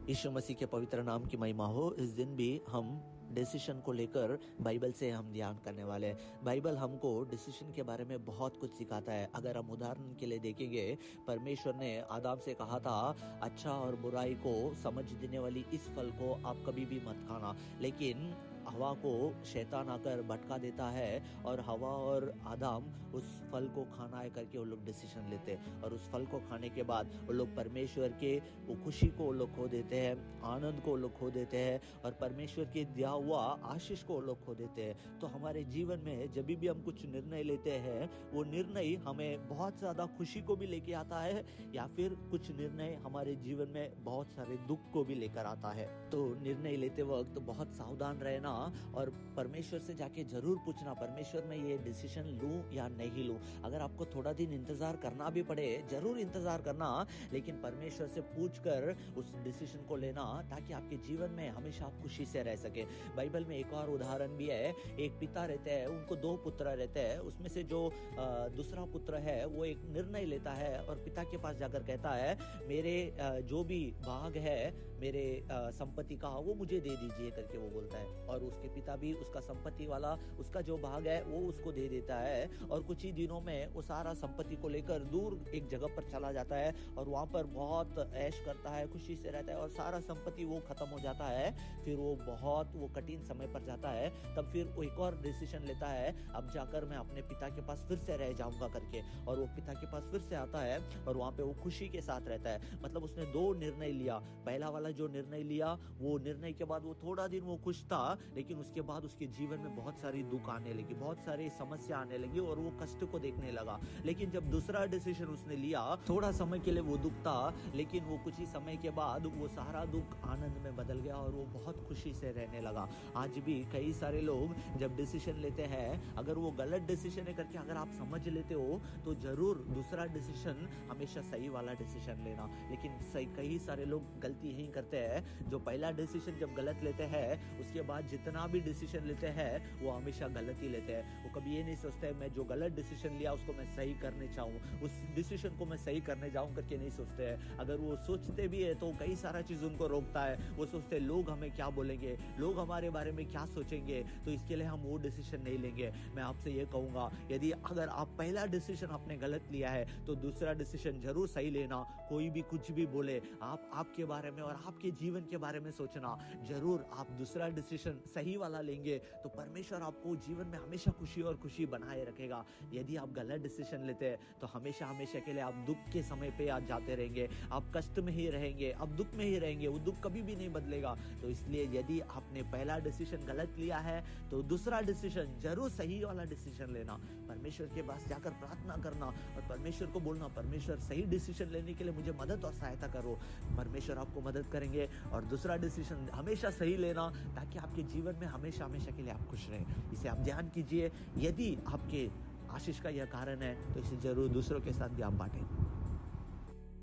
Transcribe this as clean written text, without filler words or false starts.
यीशु मसीह के पवित्र नाम की महिमा हो। इस दिन भी हम डिसीजन को लेकर बाइबल से हम ध्यान करने वाले हैं। बाइबल हमको डिसीजन के बारे में बहुत कुछ सिखाता है। अगर हम उदाहरण के लिए देखेंगे, परमेश्वर ने आदम से कहा था अच्छा और बुराई को समझ देने वाली इस फल को आप कभी भी मत खाना, लेकिन हवा को शैतान आकर भटका देता है और हवा और आदम उस फल को खाना है करके वो लोग डिसीजन लेते हैं, और उस फल को खाने के बाद वो लोग परमेश्वर के वो खुशी को वो लोग खो देते हैं, आनंद को वो लोग खो देते हैं, और परमेश्वर के दिया हुआ आशीष को वो लोग खो देते हैं। तो हमारे जीवन में जब भी हम कुछ निर्णय लेते हैं, वो निर्णय हमें बहुत ज्यादा खुशी को भी लेके आता है, या फिर कुछ निर्णय हमारे जीवन में बहुत सारे दुख को भी लेकर आता है। तो निर्णय लेते वक्त बहुत सावधान रहना और परमेश्वर से जाके जरूर पूछना, परमेश्वर मैं ये डिसीजन लूं या नहीं लूं। अगर आपको थोड़ा दिन इंतजार करना भी पड़े, जरूर इंतजार करना, लेकिन परमेश्वर से पूछकर उस डिसीजन को लेना, ताकि आपके जीवन में हमेशा आप खुशी से रह सके। बाइबल में एक और उदाहरण भी है। एक पिता रहते हैं, उनको 2 पुत्र रहते हैं। उसमें से जो दूसरा पुत्र है वो एक निर्णय लेता है और पिता के पास जाकर कहता है मेरे जो भी भाग है मेरे संपत्ति का वो मुझे दे दीजिए करके वो बोलता है, और उसके पिता भी उसका संपत्ति वाला उसका जो भाग है वो उसको दे देता है। और कुछ ही दिनों में वो सारा संपत्ति को लेकर दूर एक जगह पर चला जाता है और वहां पर बहुत ऐश करता है, खुशी से रहता है, और सारा संपत्ति वो खत्म हो जाता है। फिर वो बहुत कठिन समय पर जाता है। तब फिर वो एक और डिसीजन लेता है, अब जाकर मैं अपने पिता के पास फिर से रह जाऊंगा करके, और वो पिता के पास फिर से आता है और वहां पे वो खुशी के साथ रहता है। मतलब उसने 2 निर्णय लिया। पहला वाला जो निर्णय लिया, वो निर्णय के बाद वो थोड़ा दिन वो खुश था, लेकिन उसके बाद उसके जीवन में बहुत सारी दुख आने लगी, बहुत सारी समस्या आने लगी, और वो कष्ट को देखने लगा। लेकिन जब दूसरा डिसीजन उसने लिया, थोड़ा समय के लिए वो दुख था, लेकिन वो कुछ ही समय के बाद वो सारा दुख आनंद में बदल गया और वो बहुत खुशी से रहने लगा। आज भी कई सारे लोग जब डिसीजन लेते हैं, अगर वो गलत डिसीजन है करके अगर आप समझ लेते हो, तो जरूर दूसरा डिसीजन हमेशा सही वाला डिसीजन लेना। लेकिन कई सारे लोग गलती यही करते हैं, जो पहला डिसीजन जब गलत लेते हैं, उसके बाद जितना भी डिसीजन लेते हैं वो हमेशा गलत ही लेते हैं। वो कभी ये नहीं सोचते मैं जो गलत डिसीजन लिया उसको मैं सही करने चाहूँ, उस डिसीजन को मैं सही करने जाऊँ करके नहीं सोचते हैं। अगर वो सोचते भी है तो कई सारा चीज उनको रोकता है। वो सोचते हैं लोग हमें क्या बोलेंगे, लोग हमारे बारे में क्या सोचेंगे, तो इसके लिए हम वो डिसीजन नहीं लेंगे। मैं आपसे ये कहूंगा, यदि अगर आप पहला डिसीजन आपने गलत लिया है तो दूसरा डिसीजन जरूर सही लेना। कोई भी कुछ भी बोले, आप आपके बारे में और आपके जीवन के बारे में सोचना। जरूर आप दूसरा डिसीजन सही वाला लेंगे तो परमेश्वर आपको जीवन में हमेशा खुशी और खुशी बनाए रखेगा। यदि आप गलत डिसीजन लेते हैं तो हमेशा हमेशा के लिए आप दुख के समय पे आज जाते रहेंगे, आप कष्ट में ही रहेंगे, आप दुख में ही रहेंगे, वो दुख कभी भी नहीं बदलेगा। तो इसलिए यदि आपने पहला डिसीजन गलत लिया है तो दूसरा डिसीजन जरूर सही वाला डिसीजन लेना। परमेश्वर के पास जाकर प्रार्थना करना और परमेश्वर को बोलना, परमेश्वर सही डिसीजन लेने के लिए मुझे मदद और सहायता करो। परमेश्वर आपको मदद करेंगे और दूसरा डिसीजन हमेशा सही लेना, ताकि आपके जीवन में हमेशा हमेशा के लिए आप खुश रहें। इसे आप ध्यान कीजिए। यदि आपके आशीष का यह कारण है तो इसे जरूर दूसरों के साथ भी आप बांटें।